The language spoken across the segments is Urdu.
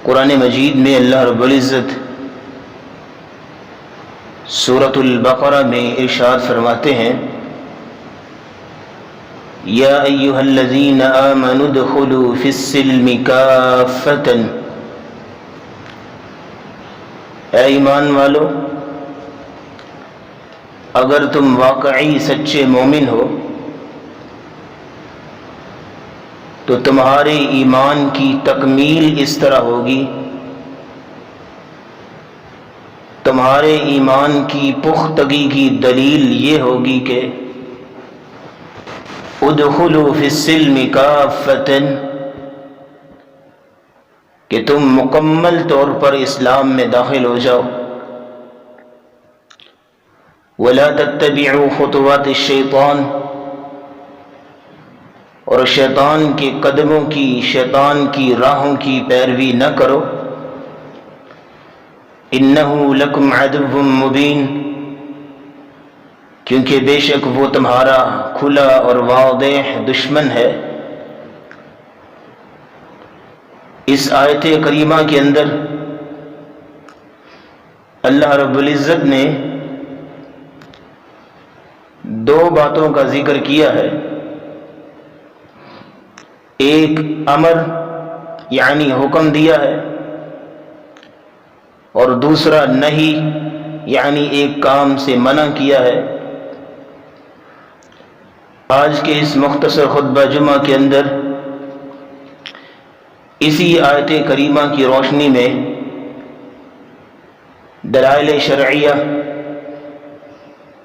قرآن مجید میں اللہ رب العزت سورۃ البقرہ میں ارشاد فرماتے ہیں، یا ایھا الذین آمنوا ادخلوا فی السلم کافۃ، اے ایمان والو اگر تم واقعی سچے مومن ہو تو تمہارے ایمان کی تکمیل اس طرح ہوگی، تمہارے ایمان کی پختگی کی دلیل یہ ہوگی کہ ادخلوا فی السلم کافۃ، کہ تم مکمل طور پر اسلام میں داخل ہو جاؤ، ولا تتبعوا خطوات الشیطان، اور شیطان کے قدموں کی، شیطان کی راہوں کی پیروی نہ کرو، انہ لکم عدو مبین، کیونکہ بے شک وہ تمہارا کھلا اور واضح دشمن ہے۔ اس آیت کریمہ کے اندر اللہ رب العزت نے دو باتوں کا ذکر کیا ہے، ایک امر یعنی حکم دیا ہے، اور دوسرا نہی یعنی ایک کام سے منع کیا ہے۔ آج کے اس مختصر خطبہ جمعہ کے اندر اسی آیت کریمہ کی روشنی میں دلائل شرعیہ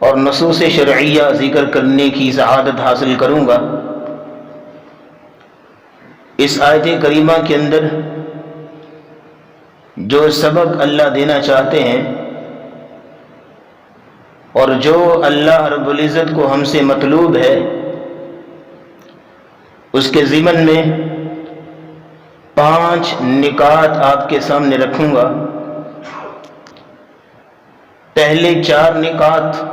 اور نصوص شرعیہ ذکر کرنے کی سعادت حاصل کروں گا۔ اس آیت کریمہ کے اندر جو سبق اللہ دینا چاہتے ہیں اور جو اللہ رب العزت کو ہم سے مطلوب ہے، اس کے ضمن میں 5 نکات آپ کے سامنے رکھوں گا۔ پہلے 4 نکات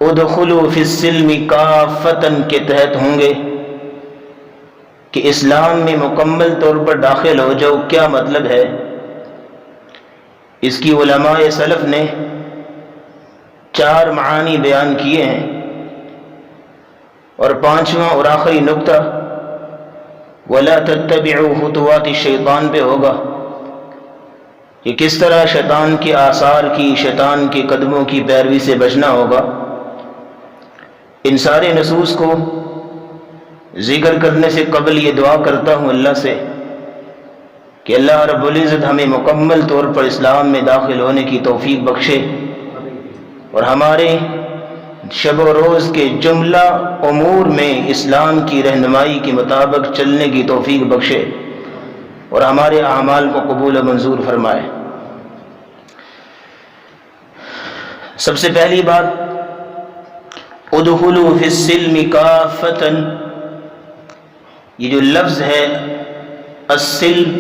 ادخلوا فی السلم کافۃ کے تحت ہوں گے کہ اسلام میں مکمل طور پر داخل ہو جاؤ کیا مطلب ہے۔ اس کی علماء سلف نے 4 معانی بیان کیے ہیں، اور 5واں اور آخری نقطہ وَلَا تَتَّبِعُوا خُطُوَاتِ الشَّيْطَانِ پہ ہوگا کہ کس طرح شیطان کے آثار کی، شیطان کے قدموں کی پیروی سے بچنا ہوگا۔ ان سارے نصوص کو ذکر کرنے سے قبل یہ دعا کرتا ہوں اللہ سے کہ اللہ رب العزت ہمیں مکمل طور پر اسلام میں داخل ہونے کی توفیق بخشے، اور ہمارے شب و روز کے جملہ امور میں اسلام کی رہنمائی کے مطابق چلنے کی توفیق بخشے، اور ہمارے اعمال کو قبول و منظور فرمائے۔ سب سے پہلی بات ادخلوا فی السلم کافۃ، یہ جو لفظ ہے السلم،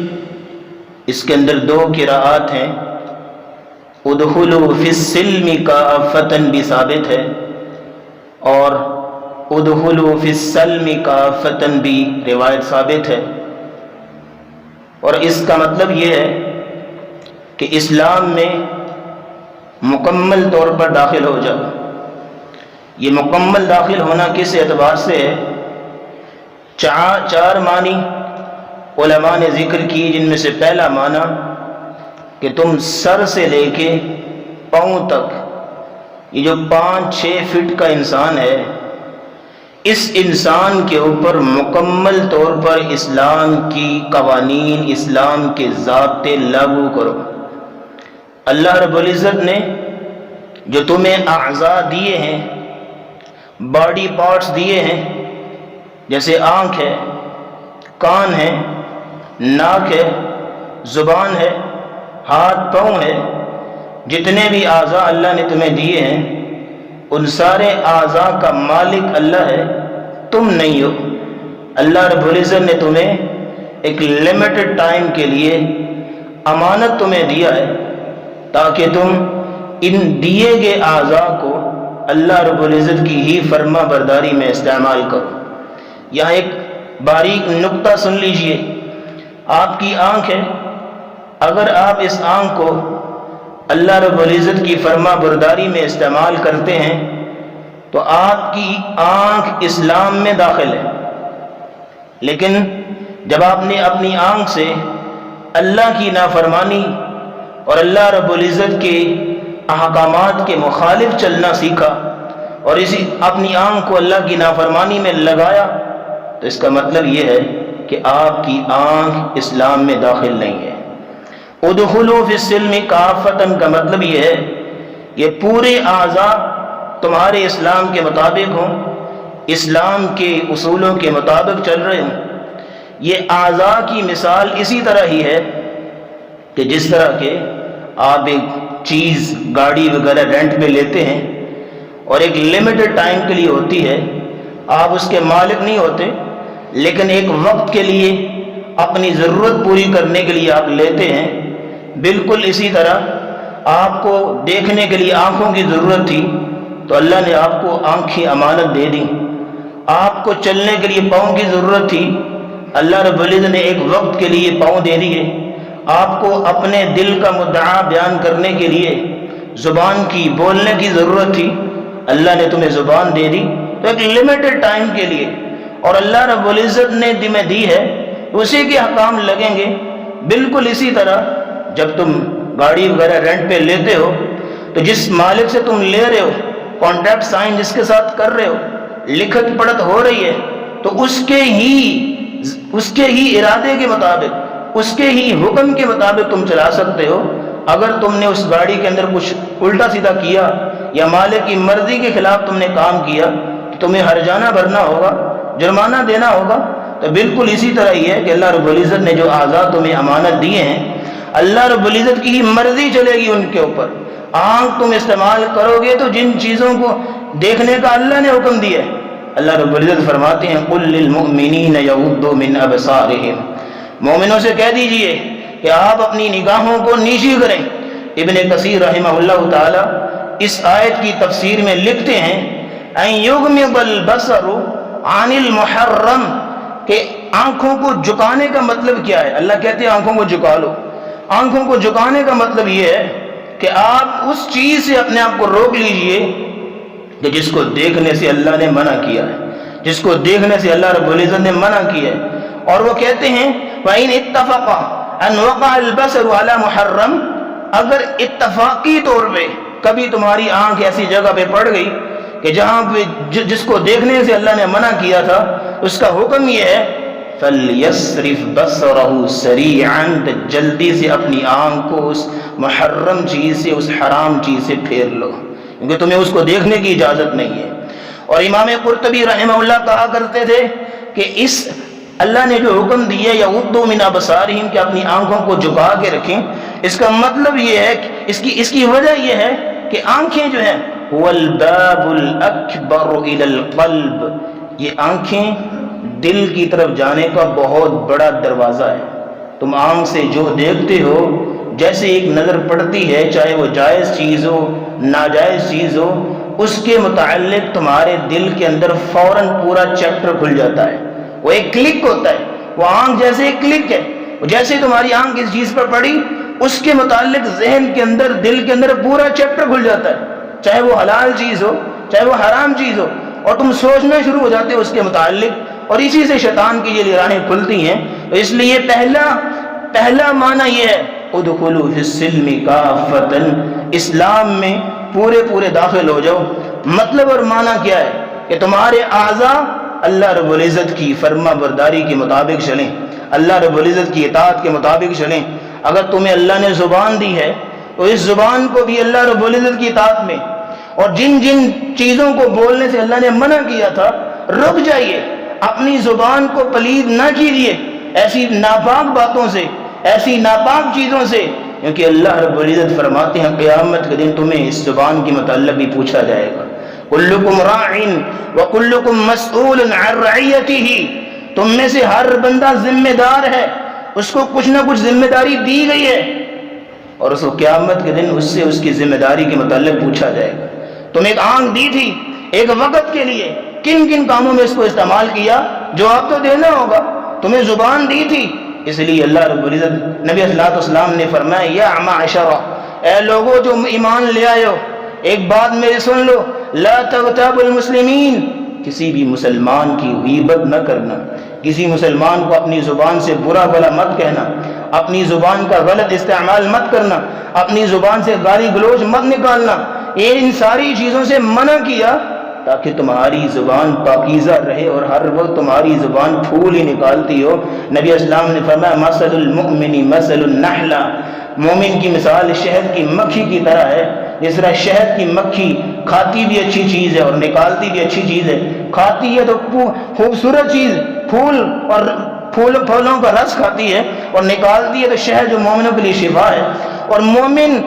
اس کے اندر 2 قراءات ہیں، ادخلوا فی السلم کافۃ بھی ثابت ہے، اور ادخلوا فی السلم کافۃ بھی روایت ثابت ہے، اور اس کا مطلب یہ ہے کہ اسلام میں مکمل طور پر داخل ہو جاؤ۔ یہ مکمل داخل ہونا کس اعتبار سے ہے؟ 4 معنی علماء نے ذکر کی، جن میں سے پہلا معنی کہ تم سر سے لے کے پاؤں تک، یہ جو 5-6 فٹ کا انسان ہے، اس انسان کے اوپر مکمل طور پر اسلام کی قوانین، اسلام کے ضابطے لاگو کرو۔ اللہ رب العزت نے جو تمہیں اعضاء دیے ہیں، باڈی پارٹس دیے ہیں، جیسے آنکھ ہے، کان ہے، ناک ہے، زبان ہے، ہاتھ پاؤں ہے، جتنے بھی اعضاء اللہ نے تمہیں دیے ہیں، ان سارے اعضاء کا مالک اللہ ہے، تم نہیں ہو۔ اللہ رب العزت نے تمہیں ایک لمیٹڈ ٹائم کے لیے امانت تمہیں دیا ہے، تاکہ تم ان دیے گئے اعضاء کو اللہ رب العزت کی ہی فرما برداری میں استعمال کرو۔ یہاں ایک باریک نقطہ سن لیجئے آپ کی آنکھ ہے، اگر آپ اس آنکھ کو اللہ رب العزت کی فرما برداری میں استعمال کرتے ہیں تو آپ کی آنکھ اسلام میں داخل ہے۔ لیکن جب آپ نے اپنی آنکھ سے اللہ کی نافرمانی اور اللہ رب العزت کے احکامات کے مخالف چلنا سیکھا اور اسی اپنی آنکھ کو اللہ کی نافرمانی میں لگایا تو اس کا مطلب یہ ہے کہ آپ کی آنکھ اسلام میں داخل نہیں ہے۔ ادخلوا فی السلم کافۃ کا مطلب یہ ہے کہ پورے اعضاء تمہارے اسلام کے مطابق ہوں، اسلام کے اصولوں کے مطابق چل رہے ہوں۔ یہ اعضاء کی مثال اسی طرح ہی ہے کہ جس طرح کہ آپ ایک چیز گاڑی وغیرہ رینٹ پہ لیتے ہیں اور ایک لمیٹڈ ٹائم کے لیے ہوتی ہے، آپ اس کے مالک نہیں ہوتے، لیکن ایک وقت کے لیے اپنی ضرورت پوری کرنے کے لیے آپ لیتے ہیں۔ بالکل اسی طرح آپ کو دیکھنے کے لیے آنکھوں کی ضرورت تھی تو اللہ نے آپ کو آنکھیں امانت دے دی۔ آپ کو چلنے کے لیے پاؤں کی ضرورت تھی، اللہ رب العزت نے ایک وقت کے لیے پاؤں دے دیے۔ آپ کو اپنے دل کا مدعا بیان کرنے کے لیے زبان کی بولنے کی ضرورت تھی، اللہ نے تمہیں زبان دے دی تو ایک لمیٹڈ ٹائم کے لیے، اور اللہ رب العزت نے تمہیں دی ہے اسی کے حکام لگیں گے۔ بالکل اسی طرح جب تم گاڑی وغیرہ رینٹ پہ لیتے ہو تو جس مالک سے تم لے رہے ہو، کانٹریکٹ سائن جس کے ساتھ کر رہے ہو، لکھت پڑھت ہو رہی ہے، تو اس کے ہی ارادے کے مطابق، اس کے ہی حکم کے مطابق تم چلا سکتے ہو۔ اگر تم نے اس گاڑی کے اندر کچھ الٹا سیدھا کیا یا مالک کی مرضی کے خلاف تم نے کام کیا تو تمہیں ہرجانہ بھرنا ہوگا، جرمانہ دینا ہوگا۔ تو بالکل اسی طرح ہی ہے کہ اللہ رب العزت نے جو اعضاء تمہیں امانت دیے ہیں، اللہ رب العزت کی ہی مرضی چلے گی ان کے اوپر۔ آنکھ تم استعمال کرو گے تو جن چیزوں کو دیکھنے کا اللہ نے حکم دیا ہے، اللہ رب العزت فرماتے ہیں قُلْ لِلْمُؤْمِنِينَ يَغُضُّوا مِنْ أَبْصَارِهِمْ، مومنوں سے کہہ دیجئے کہ آپ اپنی نگاہوں کو نیچی کریں۔ ابن کثیر رحمہ اللہ تعالی اس آیت کی تفسیر میں لکھتے ہیں أَن يُغْمِضَ الْبَصَرُ عَنِ الْمُحَرَّمِ، کہ آنکھوں کو جھکانے کا مطلب کیا ہے؟ اللہ کہتے ہیں آنکھوں کو جھکا لو۔ آنکھوں کو جھکانے کا مطلب یہ ہے کہ آپ اس چیز سے اپنے آپ کو روک لیجئے کہ جس کو دیکھنے سے اللہ نے منع کیا ہے، جس کو دیکھنے سے اللہ رب العزت نے منع کیا ہے۔ اور وہ کہتے ہیں وَإِنْ اتَّفَقَ أَنْ وَقَعَ الْبَصَرُ عَلَى مُحَرَّمٍ، اگر اتفاقی طور پہ کبھی تمہاری آنکھ ایسی جگہ پہ پڑ گئی کہ جہاں پہ جس کو دیکھنے سے اللہ نے منع کیا تھا، اس کا حکم یہ ہے فَلْيَصْرِفْ بَصَرَهُ سَرِيعًا، جلدی سے اپنی آنکھ کو اس محرم چیز سے، اس حرام چیز سے پھیر لو، کیونکہ تمہیں اس کو دیکھنے کی اجازت نہیں ہے۔ اور امام قرطبی رحمہ اللہ کہا کرتے تھے کہ اس اللہ نے جو حکم دیا یغضوا من ابصارہم کہ اپنی آنکھوں کو جھکا کے رکھیں، اس کا مطلب یہ ہے کہ اس کی وجہ یہ ہے کہ آنکھیں جو ہیں هو الباب الاکبر الى القلب، یہ آنکھیں دل کی طرف جانے کا بہت بڑا دروازہ ہے۔ تم آنکھ سے جو دیکھتے ہو، جیسے ایک نظر پڑتی ہے، چاہے وہ جائز چیز ہو ناجائز چیز ہو، اس کے متعلق تمہارے دل کے اندر فوراً پورا چیپٹر کھل جاتا ہے۔ وہ ایک کلک ہوتا ہے، وہ آنکھ جیسے ایک کلک ہے، جیسے تمہاری آنکھ اس چیز پر پڑی، اس کے متعلق ذہن کے اندر، دل کے اندر پورا چیپٹر کھل جاتا ہے، چاہے وہ حلال چیز ہو چاہے وہ حرام چیز ہو، اور تم سوچنا شروع ہو جاتے ہو اس کے متعلق، اور اسی سے شیطان کی یہ راہیں کھلتی ہیں۔ تو اس لیے پہلا معنی یہ ہے ادخلوا فی السلم کافۃ، اسلام میں پورے داخل ہو جاؤ۔ مطلب اور معنی کیا ہے کہ تمہارے اعضاء اللہ رب العزت کی فرما برداری کے مطابق چلیں، اللہ رب العزت کی اطاعت کے مطابق چلیں۔ اگر تمہیں اللہ نے زبان دی ہے تو اس زبان کو بھی اللہ رب العزت کی اطاعت میں، اور جن چیزوں کو بولنے سے اللہ نے منع کیا تھا رک جائیے، اپنی زبان کو پلید نہ کیجیے ایسی ناپاک باتوں سے، ایسی ناپاک چیزوں سے، کیونکہ اللہ رب العزت فرماتے ہیں قیامت کے دن تمہیں اس زبان کے متعلق بھی پوچھا جائے گا۔ کلکم راع وکلکم مسئول عن رعیتہ، تم میں سے ہر بندہ ذمہ دار ہے، اس کو کچھ نہ کچھ ذمہ داری دی گئی ہے، اور اس کو قیامت کے دن اس سے اس کی ذمہ داری کے متعلق پوچھا جائے گا۔ تم ایک آنکھ دی تھی ایک وقت کے لیے، کن کاموں میں اس کو استعمال کیا؟ جواب تو دینا ہوگا۔ تمہیں زبان دی تھی اس لیے اللہ رب العزت نبی صلی اللہ علیہ وسلم نے فرمایا یا معشرہ، اے لوگوں جو ایمان لے آئے ہو، ایک بات میری سن لو، لا تغتابوا المسلمین، کسی بھی مسلمان کی غیبت نہ کرنا، کسی مسلمان کو اپنی زبان سے برا بھلا مت کہنا، اپنی زبان کا غلط استعمال مت کرنا، اپنی زبان سے گالی گلوچ مت نکالنا، ان ساری چیزوں سے منع کیا تاکہ تمہاری زبان پاکیزہ رہے اور ہر وقت تمہاری زبان پھول ہی نکالتی ہو۔ نبی اسلام نے فرمایا مثل المؤمن مثل النحلہ، مومن کی مثال شہد کی مکھی کی طرح ہے۔ جس طرح شہد کی مکھی کھاتی بھی اچھی چیز ہے اور نکالتی بھی اچھی چیز ہے، کھاتی ہے تو خوبصورت چیز پھول اور پھولوں کا رس کھاتی ہے، اور نکالتی ہے تو شہد جو مومنوں کے لیے شفا ہے۔ اور مومن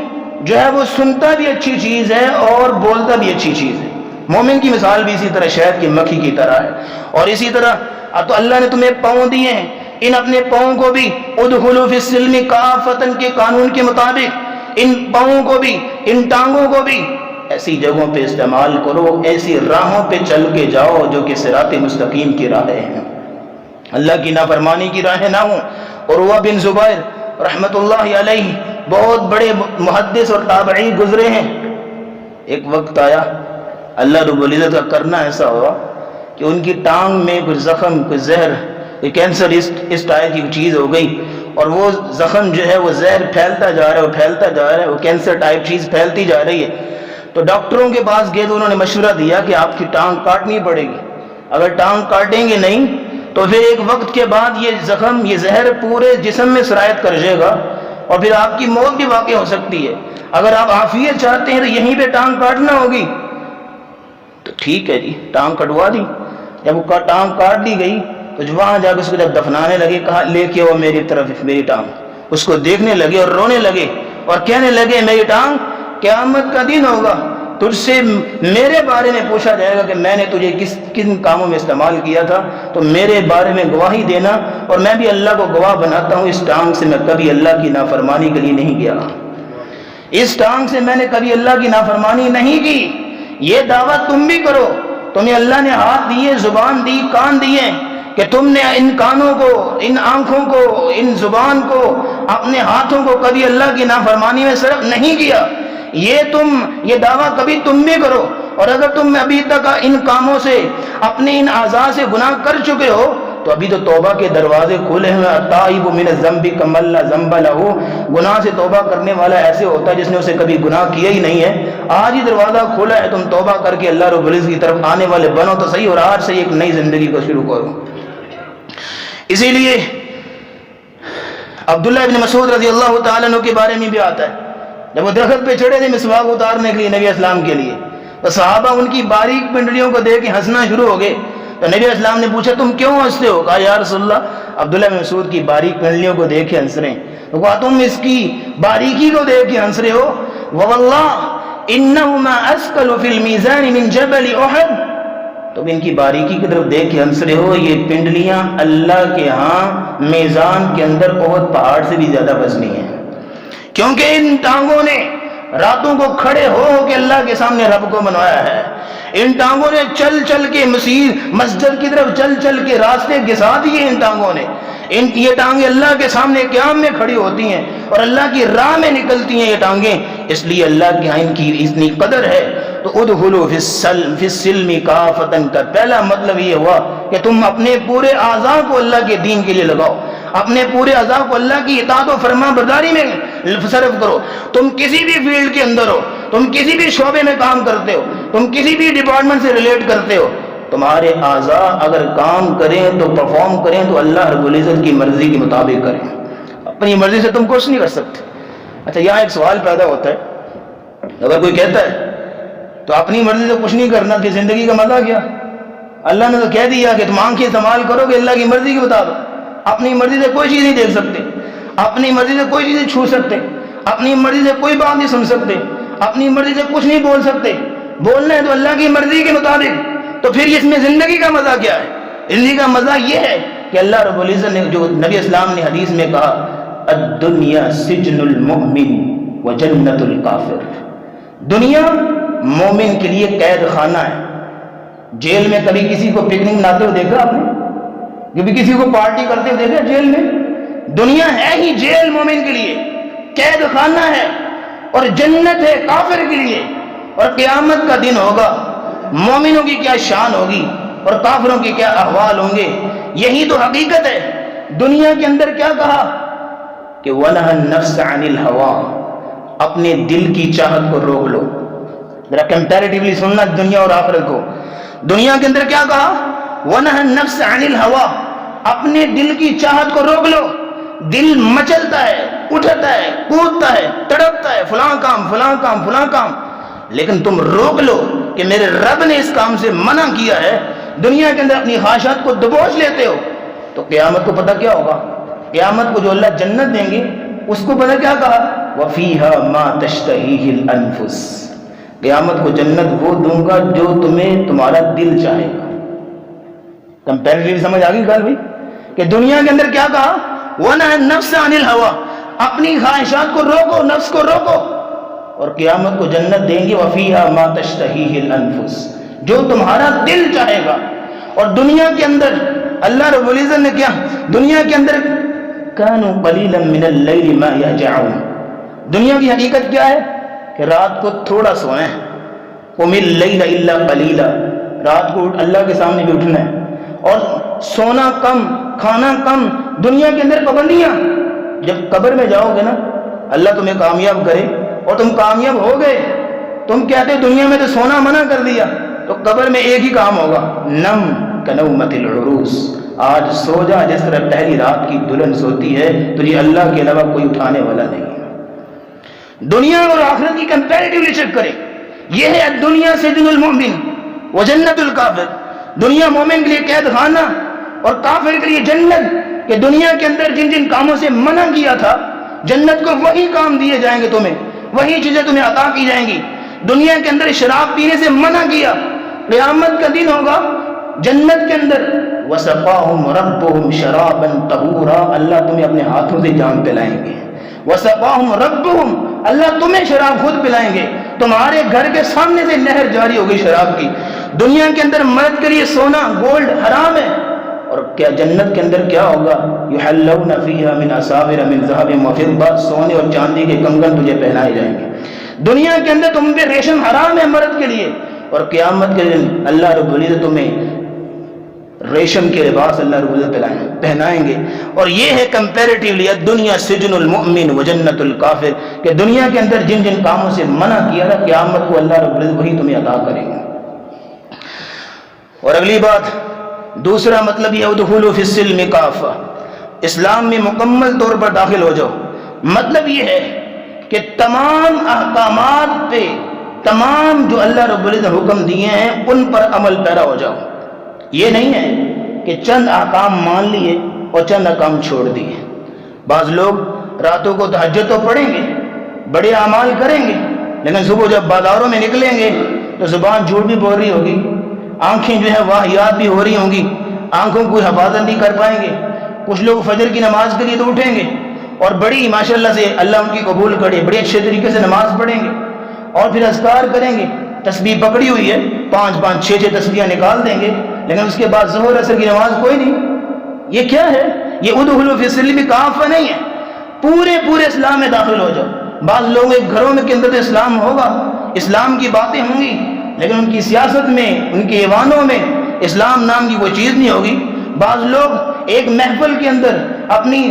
جو ہے وہ سنتا بھی اچھی چیز ہے اور بولتا بھی اچھی چیز ہے۔ مومن کی مثال بھی اسی طرح شہد کی مکھی کی طرح ہے۔ اور اسی طرح اب تو اللہ نے تمہیں پاؤں دیے ہیں، ان اپنے پاؤں کو بھی ادخلوا فی السلم کافۃ کے قانون کے مطابق ان پاؤں کو بھی، ان ٹانگوں کو بھی ایسی جگہوں پہ استعمال کرو، ایسی راہوں پہ چل کے جاؤ جو کہ صراط مستقیم کی راہیں ہیں، اللہ کی نافرمانی کی راہیں نہ ہوں۔ عروہ بن زبیر رحمت اللہ علیہ بہت بڑے محدث اور تابعی گزرے ہیں۔ ایک وقت آیا اللہ رب العزت کا کرنا ایسا ہوا کہ ان کی ٹانگ میں کچھ زخم، کچھ زہر، کوئی کینسر اس ٹائپ کی چیز ہو گئی، اور وہ زخم جو ہے وہ زہر پھیلتا جا رہا ہے، وہ پھیلتا جا رہا ہے، وہ کینسر ٹائپ چیز پھیلتی جا رہی ہے۔ تو ڈاکٹروں کے پاس گئے تو انہوں نے مشورہ دیا کہ آپ کی ٹانگ کاٹنی پڑے گی، اگر ٹانگ کاٹیں گے نہیں تو پھر ایک وقت کے بعد یہ زخم، یہ زہر پورے جسم میں سرایت کر جائے گا اور پھر آپ کی موت بھی واقع ہو سکتی ہے۔ اگر آپ عافیت چاہتے ہیں تو یہیں پہ ٹانگ کاٹنا ہوگی۔ تو ٹھیک ہے جی، ٹانگ کٹوا دی۔ جب وہ ٹانگ کاٹ دی گئی تو جو وہاں جا کے اس کو جب دفنانے لگے، کہا لے کے آؤ میری طرف میری ٹانگ، اس کو دیکھنے لگے اور رونے لگے اور کہنے لگے میری ٹانگ قیامت کا دن ہوگا، تجھ سے میرے بارے میں پوچھا جائے گا کہ میں نے تجھے کن کاموں میں استعمال کیا تھا، تو میرے بارے میں گواہی دینا، اور میں بھی اللہ کو گواہ بناتا ہوں اس ٹانگ سے میں کبھی اللہ کی نافرمانی کے لیے نہیں گیا، اس ٹانگ سے میں نے کبھی اللہ کی نافرمانی نہیں کی۔ یہ دعویٰ تم بھی کرو، تمہیں اللہ نے ہاتھ دیے، زبان دی، کان دیے، کہ تم نے ان کانوں کو، ان آنکھوں کو، ان زبان کو، اپنے ہاتھوں کو کبھی اللہ کی نافرمانی میں صرف نہیں کیا۔ یہ دعویٰ کبھی تم بھی کرو، اور اگر تم ابھی تک ان کاموں سے، اپنے ان اعضاء سے گناہ کر چکے ہو تو ابھی تو توبہ کے دروازے کھلے ہیں۔ التائب من الذنب کمن لا ذنب لہ، گناہ سے توبہ کرنے والا ایسے ہوتا ہے جس نے اسے کبھی گناہ کیا ہی نہیں ہے۔ آج ہی دروازہ کھلا ہے، تم توبہ کر کے اللہ رب العزت کی طرف آنے والے بنو تو صحیح، اور آج سے ایک نئی زندگی کو شروع کرو۔ اسی لیے عبداللہ ابن مسعود رضی اللہ تعالیٰ عنہ کے بارے میں بھی آتا ہے، جب وہ درخت پہ چڑھے تھے مسواک اتارنے کے لیے نبی اسلام کے لیے، تو صحابہ ان کی باریک پنڈلیوں کو دیکھ کے ہنسنا شروع ہو گئے۔ تو نبی اسلام نے پوچھا تم کیوں ہنستے ہو؟ کہا یا رسول اللہ عبداللہ بن مسعود کی باریک پنڈلیوں کو دیکھ کے ہنس رہے ہیں۔ تو کہا تم اس کی باریکی کو دیکھ کے ہنس رہے ہو؟ وَوَاللَّهِ إِنَّهُمَا أَثْقَلُ فِي الْمِيزَانِ مِنْ جَبَلِ أُحُدٍ، تم ان کی باریکی کی طرف دیکھ کے ہنس رہے ہو، یہ پنڈلیاں اللہ کے ہاں میزان کے اندر احد پہاڑ سے بھی زیادہ وزنی ہیں، کیونکہ ان ٹانگوں نے راتوں کو کھڑے ہو کے اللہ کے سامنے رب کو منوایا ہے، ان ٹانگوں نے چل چل کے مسجد کی طرف چل چل کے راستے گھسا دیے، ان ٹانگوں نے، یہ ٹانگیں اللہ کے سامنے قیام میں کھڑی ہوتی ہیں اور اللہ کی راہ میں نکلتی ہیں یہ ٹانگیں، اس لیے اللہ کے ہاں ان کی اتنی قدر ہے۔ تو ادخلوا فی السلم کافۃ کا پہلا مطلب یہ ہوا کہ تم اپنے پورے اعضاء کو اللہ کے دین کے لیے لگاؤ، اپنے پورے اعضاء کو اللہ کی اطاعت و فرما برداری میں صرف کرو۔ تم کسی بھی فیلڈ کے اندر ہو، تم کسی بھی شعبے میں کام کرتے ہو، تم کسی بھی ڈپارٹمنٹ سے ریلیٹ کرتے ہو، تمہارے اعضاء اگر کام کریں تو پرفارم کریں تو اللہ رب العزت کی مرضی کے مطابق کریں، اپنی مرضی سے تم کچھ نہیں کر سکتے۔ اچھا یہاں ایک سوال پیدا ہوتا ہے، اگر کوئی کہتا ہے تو اپنی مرضی سے کچھ نہیں کرنا کہ زندگی کا مزہ کیا؟ اللہ نے تو کہہ دیا کہ تم آنکھیں استعمال کرو گے اللہ کی مرضی کے مطابق، اپنی مرضی سے کوئی چیز نہیں دیکھ سکتے، اپنی مرضی سے کوئی چیز نہیں چھو سکتے، اپنی مرضی سے کوئی بات نہیں سن سکتے، اپنی مرضی سے کچھ نہیں بول سکتے، بولنا ہے تو اللہ کی مرضی کے مطابق۔ تو پھر اس میں زندگی کا مزہ کیا ہے؟ زندگی کا مزہ یہ ہے کہ اللہ رب العزت نے جو نبی اسلام نے حدیث میں کہا الدنیا سجن المؤمن وجنت الکافر، دنیا مومن کے لیے قید خانہ ہے۔ جیل میں کبھی کسی کو پکنک مناتے ہوئے دیکھا آپ نے؟ کبھی کسی کو پارٹی کرتے ہوئے دیکھا جیل میں؟ دنیا ہے ہی جیل مومن کے لیے، قید خانہ ہے، اور جنت ہے کافر کے لیے. اور قیامت کا دن ہوگا، مومنوں کی کیا شان ہوگی اور کافروں کی کیا احوال ہوں گے. یہی تو حقیقت ہے. دنیا کے اندر کیا کہا کہ وَنَهَا النَّفْسَ عَنِ الْهَوَىٰ، اپنے دل کی چاہت کو روک لو. ذرا کمپیریٹیولی سننا دنیا اور آخرت کو. دنیا کے اندر کیا کہا؟ وَنَهَا النَّفْسَ عَنِ الْهَوَىٰ، اپنے دل کی چاہت کو روک لو. دل مچلتا ہے، اٹھتا ہے، کودتا ہے، تڑپتا ہے، فلاں کام فلاں کام فلاں کام، لیکن تم روک لو کہ میرے رب نے اس کام سے منع کیا ہے. دنیا کے اندر اپنی خواہشات کو دبوچ لیتے ہو تو قیامت کو پتہ کیا ہوگا. قیامت کو جو اللہ جنت دیں گے اس کو پتہ کیا کہا؟ وَفِيهَا مَا تَشْتَهِيهِ الْأَنفُسُ، قیامت کو جنت وہ دوں گا جو تمہیں تمہارا دل چاہے گا. کمپیریٹیو سمجھ آ گئی گل بھائی کہ دنیا کے اندر کیا کہا؟ وَنَهَا النَّفْسَ عَنِ الْهَوَىٰ، اپنی خواہشات کو روکو، نفس کو روکو. اور قیامت کو جنت دیں گے وَفِيهَا مَا تَشْتَهِيهِ الْأَنفُسُ، جو تمہارا دل چاہے گا. اور دنیا کے اندر اللہ رب العزت نے کیا؟ دنیا کے اندر كَانُوا قَلِيلًا مِنَ اللَّيْلِ مَا يَهْجَعُونَ، دنیا کی حقیقت کیا ہے کہ رات کو تھوڑا سوئیں. قُمِ اللَّيْلَ إِلَّا قَلِيلًا، رات کو اللہ کے سامنے بھی اٹھنا ہے. اور سونا کم، کھانا کم. دنیا کے اندر پابندیاں. جب قبر میں جاؤ گے نا، اللہ تمہیں کامیاب کرے اور تم کامیاب ہو گئے، تم کہتے دنیا میں تو سونا منع کر دیا، تو قبر میں ایک ہی کام ہوگا، نم کنومت العروس، آج سو جا جس طرح پہلی رات کی دلہن سوتی ہے، تجھے اللہ کے علاوہ کوئی اٹھانے والا نہیں ہے. دنیا اور آخرت کی کمپیریٹیولی چیک کریں. یہ ہے دنیا سجن المؤمن و جنت الکافر. دنیا مومن کے لیے قید خانہ اور کافر کے لیے جنت. کہ دنیا کے اندر جن جن کاموں سے منع کیا تھا، جنت کو وہی کام دیے جائیں گے، تمہیں وہی چیزیں تمہیں عطا کی جائیں گی. دنیا کے اندر شراب پینے سے منع کیا، قیامت کا دن ہوگا جنت کے اندر وَسَقَاهُمْ رَبُّهُمْ شَرَابًا طَهُورًا، اللہ تمہیں اپنے ہاتھوں سے جام پلائیں گے. وَسَقَاهُمْ رَبُّهُمْ، اللہ تمہیں شراب خود پلائیں گے. تمہارے گھر کے سامنے سے نہر جاری ہوگی شراب کی. دنیا کے اندر مرد کے لیے سونا گولڈ حرام ہے، اور کیا جنت کے اندر کیا ہوگا؟ یحلون فیہا من اساور من ذہب وفضہ، سونے اور چاندی کے کنگن تجھے پہنائے جائیں گے. دنیا کے اندر تم پہ ریشم حرام ہے مرد کے لیے، اور قیامت کے دن اللہ رب العزت تمہیں ریشم کے لباس اللہ رب العزت پہنائیں گے. اور یہ ہے کمپیریٹیولی الدنیا سجن المؤمن و جنت الکافر، کہ دنیا کے اندر جن جن کاموں سے منع کیا تھا، قیامت کو اللہ رب العزت وہی تمہیں عطا کریں گے. اور اگلی بات، دوسرا مطلب یہ ادخلوا فی السلم کافہ، اسلام میں مکمل طور پر داخل ہو جاؤ. مطلب یہ ہے کہ تمام احکامات پہ، تمام جو اللہ رب العزت نے حکم دیے ہیں ان پر عمل پیرا ہو جاؤ. یہ نہیں ہے کہ چند احکام مان لیے اور چند احکام چھوڑ دیے. بعض لوگ راتوں کو تہجد تو پڑھیں گے، بڑے اعمال کریں گے، لیکن صبح جب بازاروں میں نکلیں گے تو زبان جھوٹ بھی بول رہی ہوگی، آنکھیں جو ہے واہیات بھی ہو رہی ہوں گی، آنکھوں کو حفاظت نہیں کر پائیں گے. کچھ لوگ فجر کی نماز کے لیے تو اٹھیں گے اور بڑی ماشاءاللہ سے اللہ ان کی قبول کرے، بڑے اچھے طریقے سے نماز پڑھیں گے اور پھر اذکار کریں گے. تسبیح پکڑی ہوئی ہے، 5 6 تسبیحاں نکال دیں گے، لیکن اس کے بعد ظہر اثر کی نماز کوئی نہیں. یہ کیا ہے؟ یہ ادخلوا فی السلم کافہ نہیں ہے، پورے اسلام میں داخل ہو جاؤ. بعض لوگوں کے گھروں میں کے اندر تو اسلام ہوگا، اسلام کی باتیں ہوں گی، لیکن ان کی سیاست میں، ان کے ایوانوں میں اسلام نام کی کوئی چیز نہیں ہوگی. بعض لوگ ایک محفل کے اندر اپنی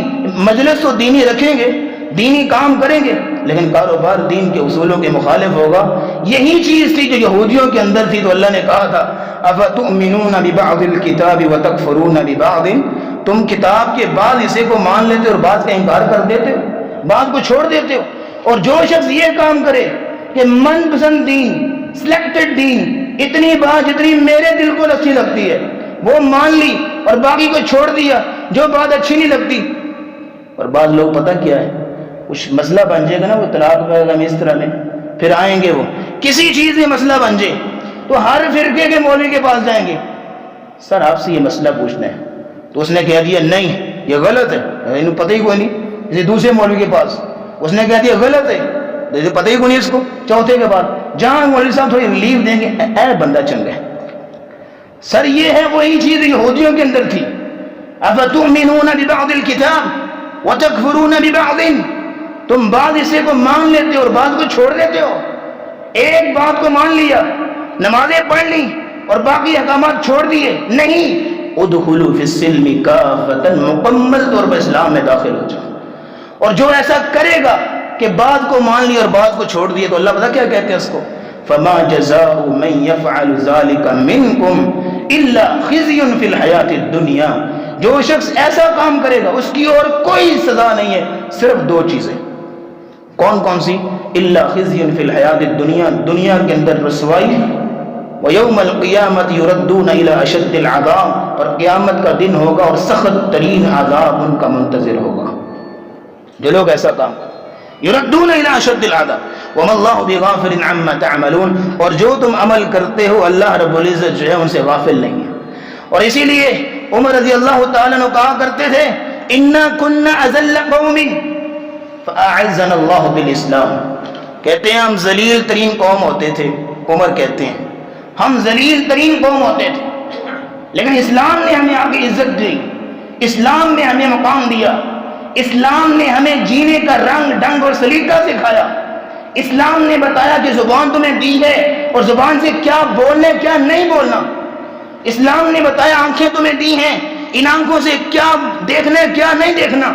مجلس تو دینی رکھیں گے، دینی کام کریں گے، لیکن کاروبار دین کے اصولوں کے مخالف ہوگا. یہی چیز تھی جو یہودیوں کے اندر تھی، تو اللہ نے کہا تھا اَفَتُؤْمِنُونَ بِبَعْضِ الْكِتَابِ وَتَكْفُرُونَ بِبَعْضٍ، تم کتاب کے بعض حصے کو مان لیتے اور بعض کا انکار کر دیتے ہو، بعض کو چھوڑ دیتے ہو. اور جو شخص یہ کام کرے کہ من پسند دین، سلیکٹڈ دین، اتنی بات جتنی میرے دل کو اچھی لگتی ہے وہ مان لی اور باقی کو چھوڑ دیا جو بات اچھی نہیں لگتی. اور بعض لوگ پتہ کیا ہے، کچھ مسئلہ بن جائے گا نا، وہ طلاق وغیرہ میں اس طرح میں پھر آئیں گے، وہ کسی چیز میں مسئلہ بن جائے تو ہر فرقے کے مولوی کے پاس جائیں گے، سر آپ سے یہ مسئلہ پوچھنا ہے. تو اس نے کہہ دیا نہیں یہ غلط ہے، انہیں پتہ ہی کوئی نہیں. کسی دوسرے مولوی کے پاس اس نے کہہ دیا غلط ہے، پتہ ہی کوئی نہیں اس کو. چوتھے کے بعد جہاں مولوی صاحب تھوڑی ریلیف دیں گے، اے بندہ چنگا ہے. سر یہ ہے وہی چیز یہودیوں کے اندر تھی. اَفَتُؤْمِنُونَ بِبَعْضِ الْكِتَابِ، وَتَكْفُرُونَ بِبَعْضٍ، تم بعض حصے کو مان لیتے ہو اور بعض کو چھوڑ دیتے ہو. ایک بات کو مان لیا، نمازیں پڑھ لی اور باقی احکامات چھوڑ دیے. نہیں، ادخلوا فی السلم کافۃ، مکمل طور پر اسلام میں داخل ہو جاؤ. اور جو ایسا کرے گا کہ بعض کو مان لیا اور بعض کو چھوڑ دیے، تو اللہ پتہ کیا کہتے ہیں اس کو؟ فما جزاء من يفعل ذلك منكم الا خزي في الحیاۃ الدنیا. جو شخص ایسا کام کرے گا اس کی اور کوئی سزا نہیں ہے، صرف دو چیزیں. کون کون سی؟ الا خزي في الحیاۃ الدنیا، دنیا کے اندر رسوائی، ویوم القیامت یردون الی اشد العذاب، اور قیامت کا دن ہوگا اور سخت ترین عذاب ان کا منتظر ہوگا جو لوگ ایسا کام کریں. یردون الی اشد العذاب وما اللہ بغافل عما تعملون، اور جو تم عمل کرتے ہو اللہ رب العزت جو ہے ان سے غافل نہیں ہے. اور اسی لیے عمر رضی اللہ تعالیٰ عنہ کہا کرتے تھے انا كنا اذل قوم فاعزنا اللہ بالاسلام. کہتے ہیں ہم ذلیل ترین قوم ہوتے تھے. عمر کہتے ہیں ہم ذلیل ترین قوم ہوتے تھے، لیکن اسلام نے ہمیں آگے عزت دی، اسلام نے ہمیں مقام دیا، اسلام نے ہمیں جینے کا رنگ ڈنگ اور سلیقہ سکھایا. اسلام نے بتایا کہ زبان تمہیں دی ہے اور زبان سے کیا بولنا کیا نہیں بولنا. اسلام نے بتایا آنکھیں تمہیں دی ہیں، ان آنکھوں سے کیا دیکھنا کیا نہیں دیکھنا.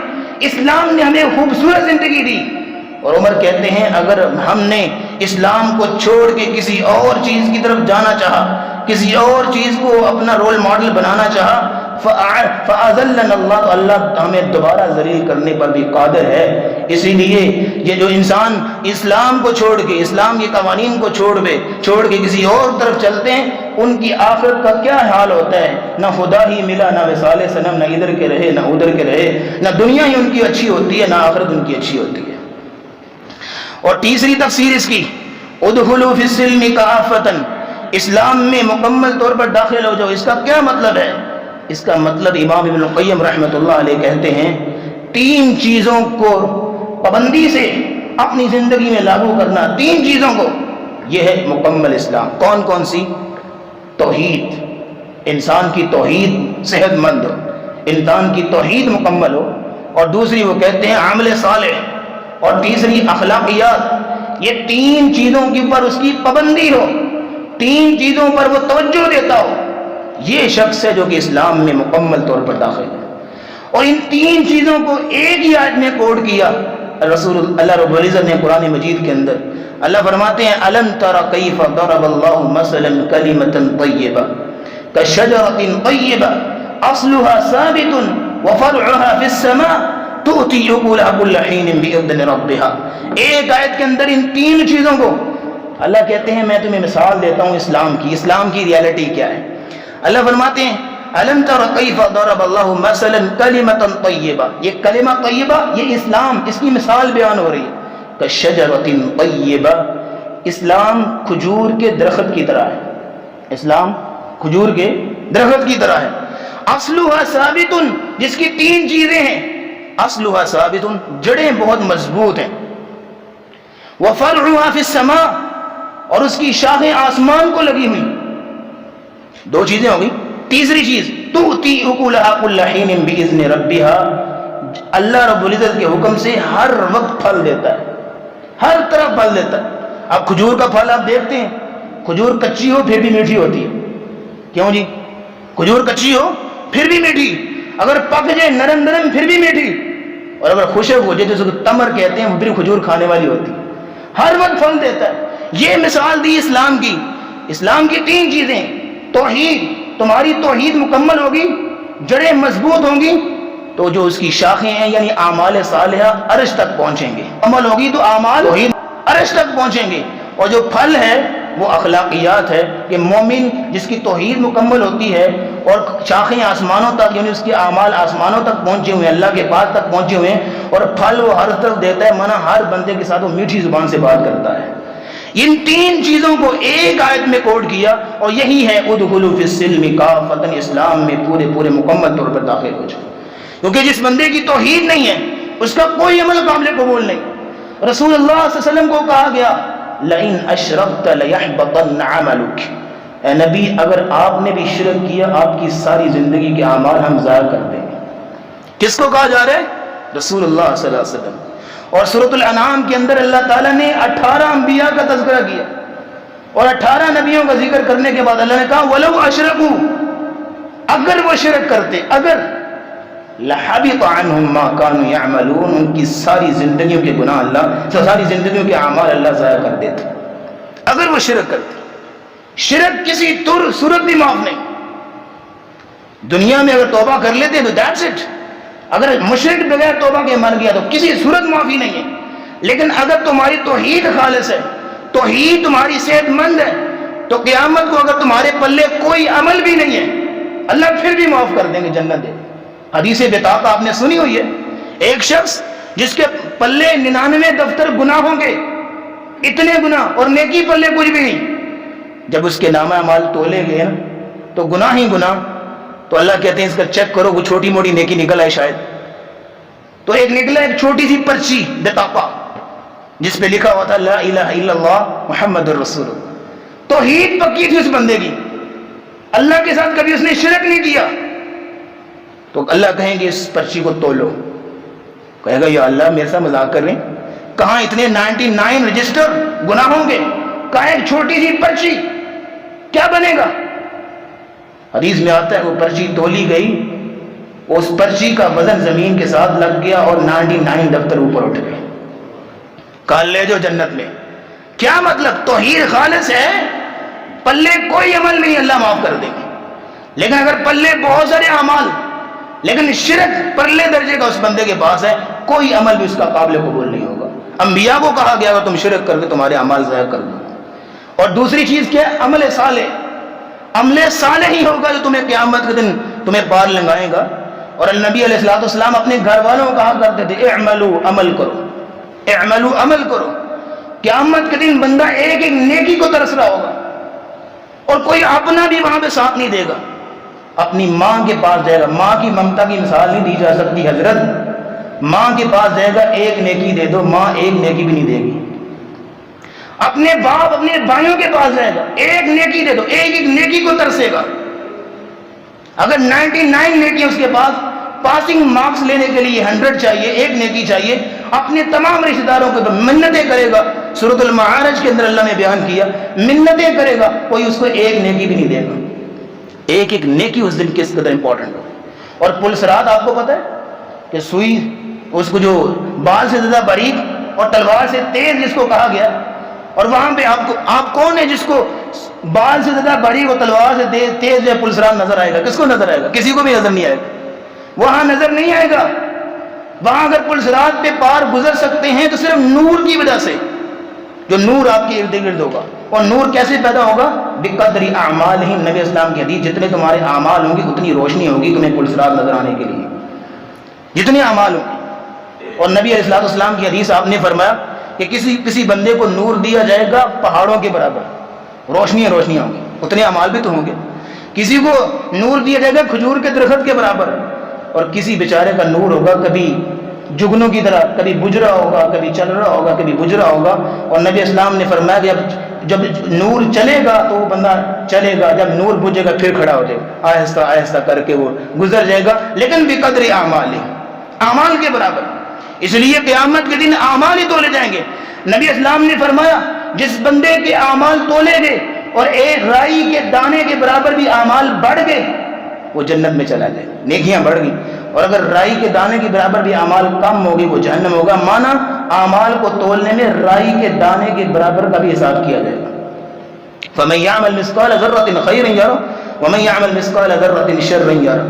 اسلام نے ہمیں خوبصورت زندگی دی. اور عمر کہتے ہیں اگر ہم نے اسلام کو چھوڑ کے کسی اور چیز کی طرف جانا چاہا، کسی اور چیز کو اپنا رول ماڈل بنانا چاہا، فَأَذَلَّنَا اللَّهُ، تو اللہ ہمیں دوبارہ ذلیل کرنے پر بھی قادر ہے. اسی لیے یہ جو انسان اسلام کو چھوڑ کے، اسلام کے قوانین کو چھوڑ کے کسی اور طرف چلتے ہیں، ان کی آخرت کا کیا حال ہوتا ہے؟ نہ خدا ہی ملا، نہ وصال صنم، نہ ادھر کے رہے نہ ادھر کے رہے، نہ دنیا ہی ان کی اچھی ہوتی ہے نہ آخرت ان کی اچھی ہوتی ہے. اور تیسری تفسیر اس کی ادخلوا فی السلم کافۃ، اسلام میں مکمل طور پر داخل ہو جاؤ. اس کا کیا مطلب ہے؟ اس کا مطلب امام ابن القیم رحمۃ اللہ علیہ کہتے ہیں تین چیزوں کو پابندی سے اپنی زندگی میں لاگو کرنا، تین چیزوں کو، یہ ہے مکمل اسلام. کون کون سی؟ توحید، انسان کی توحید صحت مند ہو، انسان کی توحید مکمل ہو. اور دوسری وہ کہتے ہیں عمل صالح، اور تیسری اخلاقیات. یہ تین چیزوں کے اوپر اس کی پابندی ہو، تین چیزوں پر وہ توجہ دیتا ہو، یہ شخص ہے جو کہ اسلام میں مکمل طور پر داخل ہے. اور ان تین چیزوں کو ایک ہی آیت میں کوڈ کیا رسول اللہ رب العزت نے قرآن مجید کے اندر. اللہ فرماتے ہیں الم تر کیف ضرب اللہ مثلا کلمۃ طیبہ کشجرۃ طیبہ اصلها ثابت وفرعها فی السماء تؤتی اکلها کل حین باذن ربها. ایک آیت کے اندر ان تین چیزوں کو اللہ کہتے ہیں میں تمہیں مثال دیتا ہوں اسلام کی. اسلام کی ریالٹی کیا ہے؟ اللہ فرماتے ہیں الم تر کیف ضرب اللہ مثلا کلمۃ طیبہ، یہ کلمہ طیبہ یہ اسلام، اس کی مثال بیان ہو رہی ہے. کشجرۃ طیبہ، اسلام کھجور کے درخت کی طرح ہے، اسلام کھجور کے درخت کی طرح ہے. اصلها ثابت، جس کی تین چیزیں ہیں. اصلها ثابت، جڑیں بہت مضبوط ہیں. وفرعها فی السماء، اور اس کی شاخیں آسمان کو لگی ہوئی. دو چیزیں ہو گئی. تیسری چیز تؤتی اکلها کل حین باذن ربها، اللہ رب العزت کے حکم سے ہر وقت پھل دیتا ہے، ہر طرف پھل دیتا ہے. اب کھجور کا پھل آپ دیکھتے ہیں، کھجور کچی ہو پھر بھی میٹھی ہوتی ہے. کیوں جی؟ کھجور کچی ہو پھر بھی میٹھی، اگر پک جائے نرم نرم پھر بھی میٹھی، اور اگر خشک ہو جائے جیسے تمر کہتے ہیں وہ پھر کھجور کھانے والی ہوتی ہے. ہر وقت پھل دیتا ہے. یہ مثال دی اسلام کی. اسلام کی تین چیزیں، توحید، تمہاری توحید مکمل ہوگی، جڑیں مضبوط ہوں گی تو جو اس کی شاخیں ہیں یعنی اعمال صالحہ عرش تک پہنچیں گے. عمل ہوگی تو اعمال توحید عرش تک پہنچیں گے. اور جو پھل ہے وہ اخلاقیات ہے کہ مومن جس کی توحید مکمل ہوتی ہے اور شاخیں آسمانوں تک یعنی اس کے اعمال آسمانوں تک پہنچے ہوئے ہیں، اللہ کے پاس تک پہنچے ہوئے ہیں، اور پھل وہ ہر طرف دیتا ہے، مانا ہر بندے کے ساتھ وہ میٹھی زبان سے بات کرتا ہے. ان تین چیزوں کو ایک آیت میں کوڈ کیا، اور یہی ہے ادخلوا فی السلم کافۃ، اسلام میں پورے مکمل طور پر داخل ہو جائے. کیونکہ جس بندے کی توحید نہیں ہے اس کا کوئی عمل قابل قبول نہیں. رسول اللہ صلی اللہ علیہ وسلم کو کہا گیا لئن اشرکت لیحبطن عملک، اے نبی اگر آپ نے بھی شرک کیا آپ کی ساری زندگی کے اعمال ہم ضائع کر دیں گے. کس کو کہا جا رہا ہے؟ رسول اللہ صلی اللہ علیہ وسلم. اور سورۃ الانعام کے اندر اللہ تعالیٰ نے 18 انبیاء کا تذکرہ کیا اور 18 نبیوں کا ذکر کرنے کے بعد اللہ نے کہا وَلَوْ أَشْرَكُوا، اگر وہ شرک کرتے، اگر لَحَبِطَ عَنْهُمْ مَا كَانُوا يَعْمَلُونَ، ان کی ساری زندگیوں کے گناہ اللہ، ساری زندگیوں کے اعمال اللہ ضائع کر دیتے اگر وہ شرک کرتے. شرک کسی صورت بھی معاف نہیں. دنیا میں اگر توبہ کر لیتے تو دیٹس اٹ. اگر مشرک بغیر توبہ کے مر گیا تو کسی صورت معافی نہیں ہے. لیکن اگر تمہاری توحید خالص ہے، توحید تمہاری صحت مند ہے، تو قیامت کو اگر تمہارے پلے کوئی عمل بھی نہیں ہے اللہ پھر بھی معاف کر دیں گے، جنت دے. حدیث بطاقہ آپ نے سنی ہوئی ہے، ایک شخص جس کے پلے 99 دفتر گناہوں کے، اتنے گناہ اور نیکی پلے کچھ بھی نہیں. جب اس کے نامہ اعمال تولے گئے نا تو گناہ ہی گناہ. تو اللہ کہتے ہیں اس کا چیک کرو، وہ چھوٹی موٹی نیکی نکل آئے شاید. تو ایک نکلا ایک چھوٹی سی پرچی بطاقہ جس پہ لکھا ہوا تھا لا الہ الا اللہ محمد الرسول اللہ. توحید پکی تھی اس بندے کی، اللہ کے ساتھ کبھی اس نے شرک نہیں کیا. تو اللہ کہیں گے اس پرچی کو تولو. کہے گا یا اللہ میرے ساتھ مذاق کر رہے ہیں؟ کہاں اتنے 99 رجسٹر گناہوں کے، کہاں ایک چھوٹی سی پرچی، کیا بنے گا؟ حدیث میں آتا ہے وہ پرچی تولی گئی، اس پرچی کا وزن زمین کے ساتھ لگ گیا اور 99 دفتر اوپر اٹھ گئے. کہا لے جو جنت میں. کیا مطلب؟ توحید خالص ہے، پلے کوئی عمل نہیں، اللہ معاف کر دیں گے. لیکن اگر پلے بہت سارے اعمال لیکن شرک پرلے درجے کا اس بندے کے پاس ہے، کوئی عمل بھی اس کا قابل قبول نہیں ہوگا. انبیاء کو کہا گیا اگر تم شرک کر کے تمہارے اعمال ضائع کر دو. اور دوسری چیز کیا ہے؟ عمل صالح. عمل صالح ہی ہوگا جو تمہیں قیامت کے دن تمہیں پار لنگائے گا. اور النبی علیہ الصلوۃ والسلام اپنے گھر والوں کو کہا کرتے تھے اعملوا، عمل کرو، اعملوا، عمل کرو. قیامت کے دن بندہ ایک ایک نیکی کو ترس رہا ہوگا اور کوئی اپنا بھی وہاں پہ ساتھ نہیں دے گا. اپنی ماں کے پاس جائے گا، ماں کی ممتا کی مثال نہیں دی جا سکتی حضرت. ماں کے پاس جائے گا، ایک نیکی دے دو، ماں ایک نیکی بھی نہیں دے گی. اپنے باپ اپنے بھائیوں کے پاس جائے گا، ایک نیکی دے دو، ایک ایک نیکی کو ترسے گا. اگر 99 نیکی اس کے پاس، پاسنگ مارکس لینے کے لیے 100 چاہیے، ایک نیکی چاہیے. اپنے تمام رشتہ داروں کو منتیں کرے گا. سورۃ المعارج کے اندر اللہ نے بیان کیا منتیں کرے گا، کوئی اس کو ایک نیکی بھی نہیں دے گا. ایک ایک نیکی اس دن کس قدر امپورٹنٹ ہو. اور پلسرات آپ کو پتہ ہے کہ سوئی اس کو جو بال سے زیادہ باریک اور تلوار سے تیز جس کو کہا گیا، اور وہاں پہ آپ کون ہے جس کو بال سے زیادہ باریک اور تلوار سے تیز جو پلسرات نظر آئے گا؟ کس کو نظر آئے گا؟ کسی کو بھی نظر نہیں آئے گا. وہاں نظر نہیں آئے گا. وہاں اگر پلسرات پہ پار گزر سکتے ہیں تو صرف نور کی وجہ سے، جو نور آپ کے ارد گرد ہوگا. اور نور کیسے پیدا ہوگا؟ بقدر اعمالہم. نبی اسلام کی حدیث جتنے تمہارے اعمال ہوں گے اتنی روشنی ہوگی تمہیں پلسرات نظر آنے کے لیے، جتنے اعمال ہوں گے. اور نبی علیہ الصلوۃ والسلام کی حدیث آپ نے فرمایا کہ کسی بندے کو نور دیا جائے گا پہاڑوں کے برابر، روشنیاں ہوں گی، اتنے اعمال بھی تو ہوں گے. کسی کو نور دیا جائے گا کھجور کے درخت کے برابر، اور کسی بیچارے کا نور ہوگا کبھی جگنوں کی طرح، کبھی بجھ رہا ہوگا، کبھی چل رہا ہوگا، کبھی بجھ رہا ہوگا. اور نبی اسلام نے فرمایا کہ جب نور چلے گا تو وہ بندہ چلے گا، جب نور بجھے گا پھر کھڑا ہو جائے گا، آہستہ آہستہ کر کے وہ گزر جائے گا، لیکن بقدر اعمال کے برابر. اس لیے قیامت کے دن اعمال ہی تولے جائیں گے. نبی اسلام نے فرمایا جس بندے کے اعمال تولے گئے اور ایک رائی کے دانے کے برابر بھی اعمال بڑھ گئے وہ جنت میں چلا جائے، نیکیاں بڑھ گئی. اور اگر رائی کے دانے کے برابر بھی اعمال کم ہوگی وہ جہنم ہوگا. مانا اعمال کو تولنے میں رائی کے دانے کے برابر کا بھی حساب کیا جائے گا. فَمَن يَعْمَلْ مِثْقَالَ ذَرَّةٍ خَيْرًا يَرَهُ وَمَن يَعْمَلْ مِثْقَالَ ذَرَّةٍ شَرًّا يَرَهُ.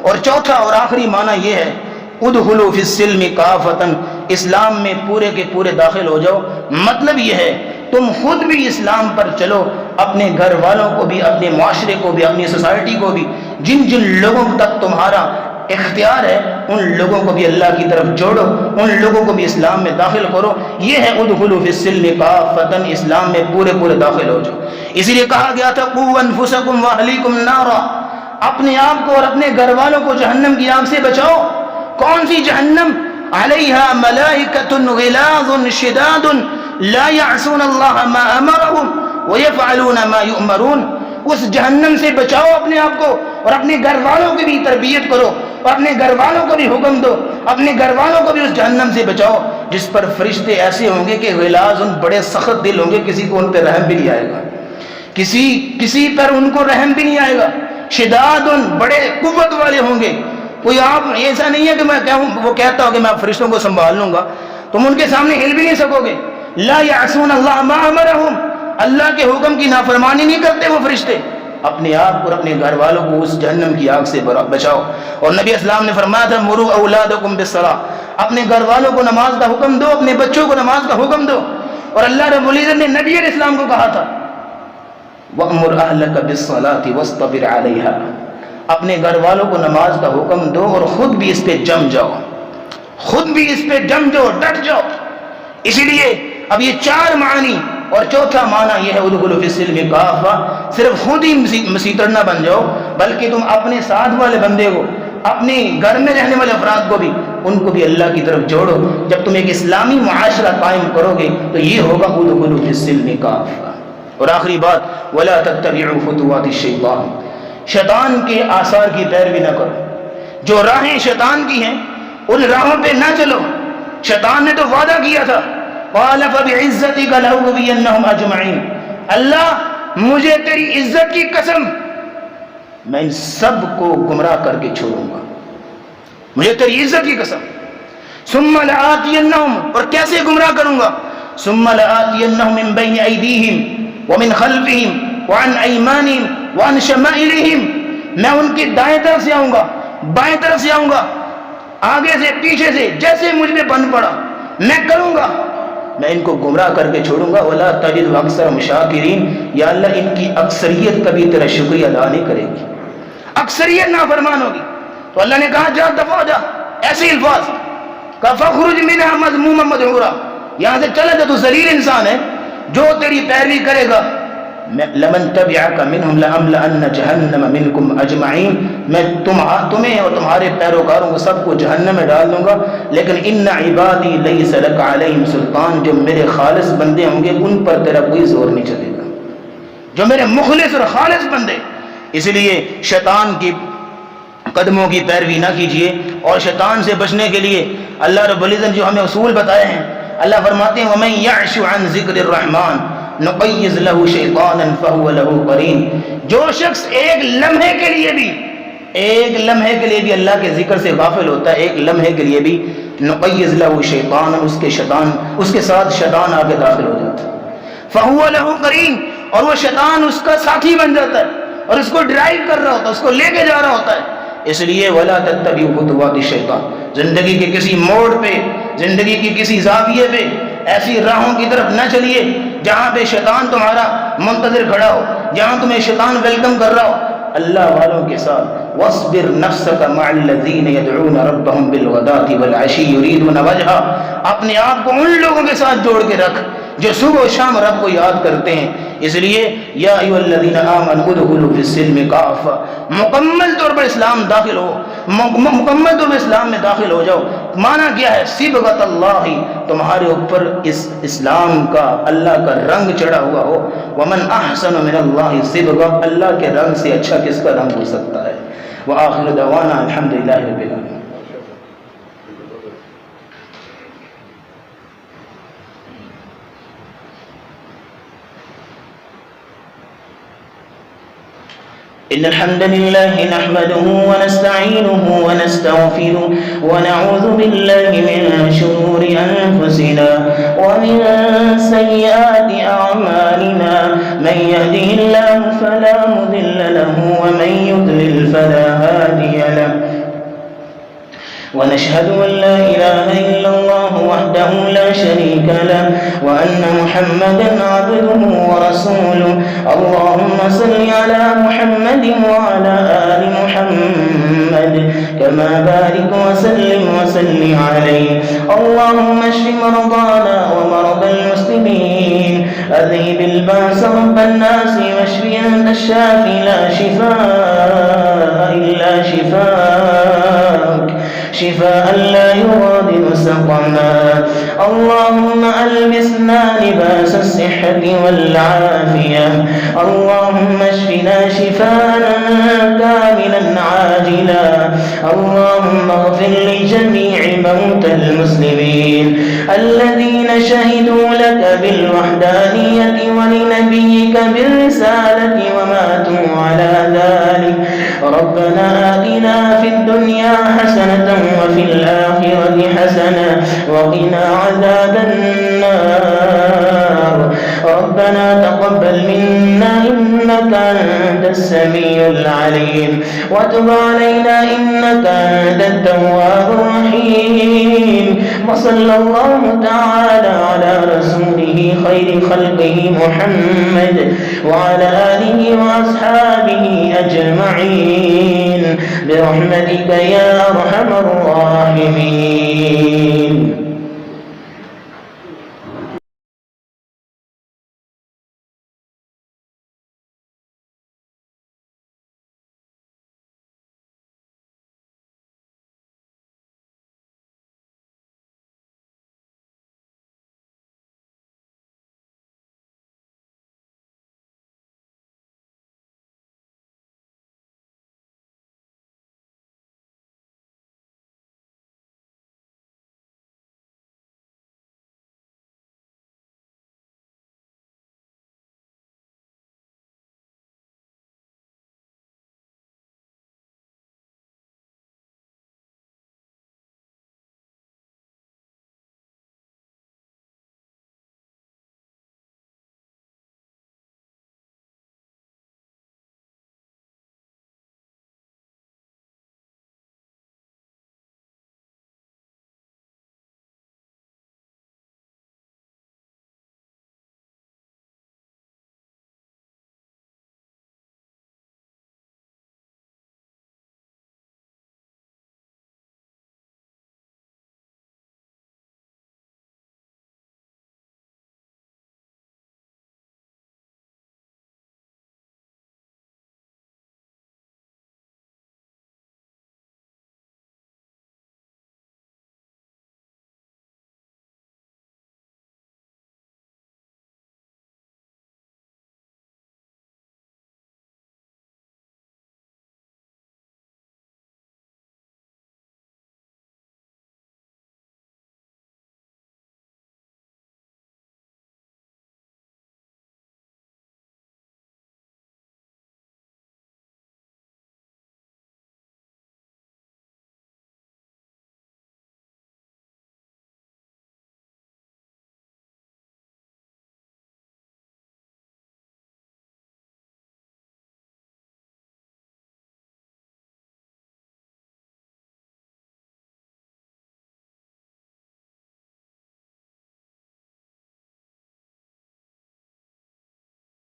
اور چوتھا اور آخری معنی یہ ہے ادخلوا فی السلم کافۃ، اسلام میں پورے کے پورے داخل ہو جاؤ. مطلب یہ ہے تم خود بھی اسلام پر چلو، اپنے گھر والوں کو بھی، اپنے معاشرے کو بھی، اپنی سوسائٹی کو بھی، جن لوگوں تک تمہارا اختیار ہے ان لوگوں کو بھی اللہ کی طرف جوڑو، ان لوگوں کو بھی اسلام میں داخل کرو. یہ ہے ادخلوا فی السلم کافۃ، اسلام میں پورے داخل ہو جاؤ. اسی لیے کہا گیا تھا قوا انفسکم واہلیکم نارا، اپنے آپ کو اور اپنے گھر والوں کو جہنم کی آگ سے بچاؤ. کون سی جہنم؟ علیہا ملائکۃ غلاظ شداد لا یعصون اللہ ما امرهم ویفعلون ما یؤمرون. اس جہنم سے بچاؤ اپنے آپ کو اور اپنے گھر والوں کی بھی تربیت کرو اور اپنے گھر والوں کو بھی حکم دو اپنے گھر والوں کو بھی اس جہنم سے بچاؤ جس پر فرشتے ایسے ہوں گے کہ غلاظ بڑے سخت دل ہوں گے، کسی کو ان پہ رحم بھی نہیں آئے گا، کسی پر ان کو رحم بھی نہیں آئے گا، شداد بڑے قوت والے ہوں گے۔ کوئی آپ ایسا نہیں ہے کہ میں کہوں وہ کہتا ہو کہ میں فرشتوں کو سنبھال لوں گا، تم ان کے سامنے ہل بھی نہیں سکو گے۔ لا یعصون اللہ ما امرہم، اللہ کے حکم کی نافرمانی نہیں کرتے وہ فرشتے۔ اپنے آپ اور اپنے گھر والوں کو اس جہنم کی آگ سے بچاؤ۔ اور نبی اسلام نے فرمایا تھا مروا اولادکم بالصلاۃ، اپنے گھر والوں کو نماز کا حکم دو، اپنے بچوں کو نماز کا حکم دو۔ اور اللہ رب العزت نے نبی علیہ السلام کو کہا تھا وَأْمُرْ أَهْلَكَ بِالصَّلَاةِ وَاصْطَبِرْ عَلَيْهَا، اپنے گھر والوں کو نماز کا حکم دو اور خود بھی اس پہ جم جاؤ، خود بھی اس پہ جم جاؤ، ڈٹ جاؤ۔ اسی لیے اب یہ 4 معنی، اور چوتھا معنی یہ ہے ادخلوا فی السلم کافہ، صرف خود ہی مسیطر نہ بن جاؤ بلکہ تم اپنے ساتھ والے بندے کو، اپنے گھر میں رہنے والے افراد کو بھی، ان کو بھی اللہ کی طرف جوڑو۔ جب تم ایک اسلامی معاشرہ قائم کرو گے تو یہ ہوگا ادخلوا فی السلم کافہ۔ اور آخری بات ولا تتبعوا خطوات الشیطان، شیطان کے آثار کی پیروی نہ کرو، جو راہیں شیطان کی ہیں ان راہوں پہ نہ چلو۔ شیطان نے تو وعدہ کیا تھا قال فبعزتک لأغوینہم اجمعین، اللہ مجھے تیری عزت کی قسم میں ان سب کو گمراہ کر کے چھوڑوں گا، مجھے تیری عزت کی قسم۔ ثم لآتینہم، اور کیسے گمراہ کروں گا؟ ثم لآتینہم من بین ایدیہم ومن خلفہم وعن ایمانہم وعن شمائلہم، میں ان کی دائیں طرف سے آؤں گا، بائیں طرف سے آؤں گا، آگے سے پیچھے سے، جیسے مجھ میں بن پڑا میں کروں گا، میں ان کو گمراہ کر کے چھوڑوں گا۔ ولا تجد اکثرهم شاکرین، یا اللہ ان کی اکثریت کبھی تیرا شکریہ ادا نہیں کرے گی، اکثریت نافرمان ہوگی۔ تو اللہ نے کہا جا دفع ہو جا، ایسے الفاظ کہ فخرج منها مذموما مدحورا، یہاں سے چلے جا، تو ذلیل انسان ہے، جو تیری پیروی کرے گا لمن تبعک منہم لأملأن جہنم منکم اجمعین، میں تمہیں اور تمہارے پیروکاروں کو سب کو جہنم میں ڈال دوں گا، لیکن ان عبادی لیس لک علیہم سلطان، جو میرے خالص بندے ہوں گے ان پر تیرا کوئی زور نہیں چلے گا، جو میرے مخلص اور خالص بندے۔ اس لیے شیطان کی قدموں کی پیروی نہ کیجیے، اور شیطان سے بچنے کے لیے اللہ رب العزت جو ہمیں اصول بتائے ہیں، اللہ فرماتے ہیں وَمَن يَعْشُ عَن ذِكْرِ الرَّحْمَنِ نُقَيِّضْ لَهُ شَيْطَانًا فَهُوَ لَهُ قَرِينٌ، جو شخص ایک لمحے کے لیے بھی اللہ کے ذکر سے غافل ہوتا ہے، ایک لمحے کے لیے بھی نُقَيِّضْ لَهُ شَيْطَانًا، اس کے ساتھ شیطان آ کے داخل ہو جاتا ہے، فَهُوَ لَهُ قَرِينٌ، اور وہ شیطان اس کا ساتھی بن جاتا ہے اور اس کو ڈرائیو کر رہا ہوتا ہے، اس کو لے کے جا رہا ہوتا ہے۔ اس لیے ولا تتبعوا خطوات الشیطان، زندگی کے کسی موڑ پہ، زندگی کی کسی زاویے پہ ایسی راہوں کی طرف نہ چلیے جہاں پہ شیطان تمہارا منتظر کھڑا ہو، جہاں تمہیں شیطان ویلکم کر رہا ہو۔ اللہ والوں کے ساتھ واصبر نفسک مع الذین یدعون ربهم بالغداۃ والعشی یریدون وجہہ، اپنے آپ کو ان لوگوں کے ساتھ جوڑ کے رکھ جو صبح و شام رب کو یاد کرتے ہیں۔ اس لیے یا ایھا الذین آمنوا ادخلوا فی السلم کافہ، مکمل طور پر اسلام داخل ہو، مکمل طور پر اسلام میں داخل ہو جاؤ۔ معنی کیا ہے؟ صبغۃ اللہ، تمہارے اوپر اس اسلام کا اللہ کا رنگ چڑھا ہوا ہو۔ ومن احسن من اللہ صبغہ، اللہ کے رنگ سے اچھا کس کا رنگ ہو سکتا ہے؟ وآخر دعوانا الحمدللہ رب العالمین۔ إن الحمد لله نحمده ونستعينه ونستغفره ونعوذ بالله من شرور أنفسنا ومن سيئات أعمالنا، من يهده الله فلا مضل له ومن يضلل فلا هادي له، ونشهد أن لا إله إلا الله وحده لا شريك له وأن محمدا عبده ورسوله، اللهم صل على محمد وعلى آل محمد كما بارك وسلم عليه، اللهم اشف مرضانا ومرضى المسلمين، أذهب البأس رب الناس واشف أنت الشافي لا شفاء إلا شفاءك، شفاء لا يغادر سقما، اللهم ألبسنا لباس الصحة والعافية، اللهم اشفنا شفاء كاملا عاجلا اللهم اغفر لجميع موتى المسلمين الذين شهدوا لك بالوحدانية ولنبيك بالرسالة وماتوا على ذلك. ربنا آتنا في الدنيا حسنة وفي الآخرة حسنة وقنا عذاب النار. ربنا تقبل منا إنك أنت السميع العليم وتب علينا إنك أنت التواب الرحيم. وصلى الله تعالى على رسوله خير خلقه محمد وعلى آله وأصحابه أجمعين برحمتك يا أرحم الراحمين.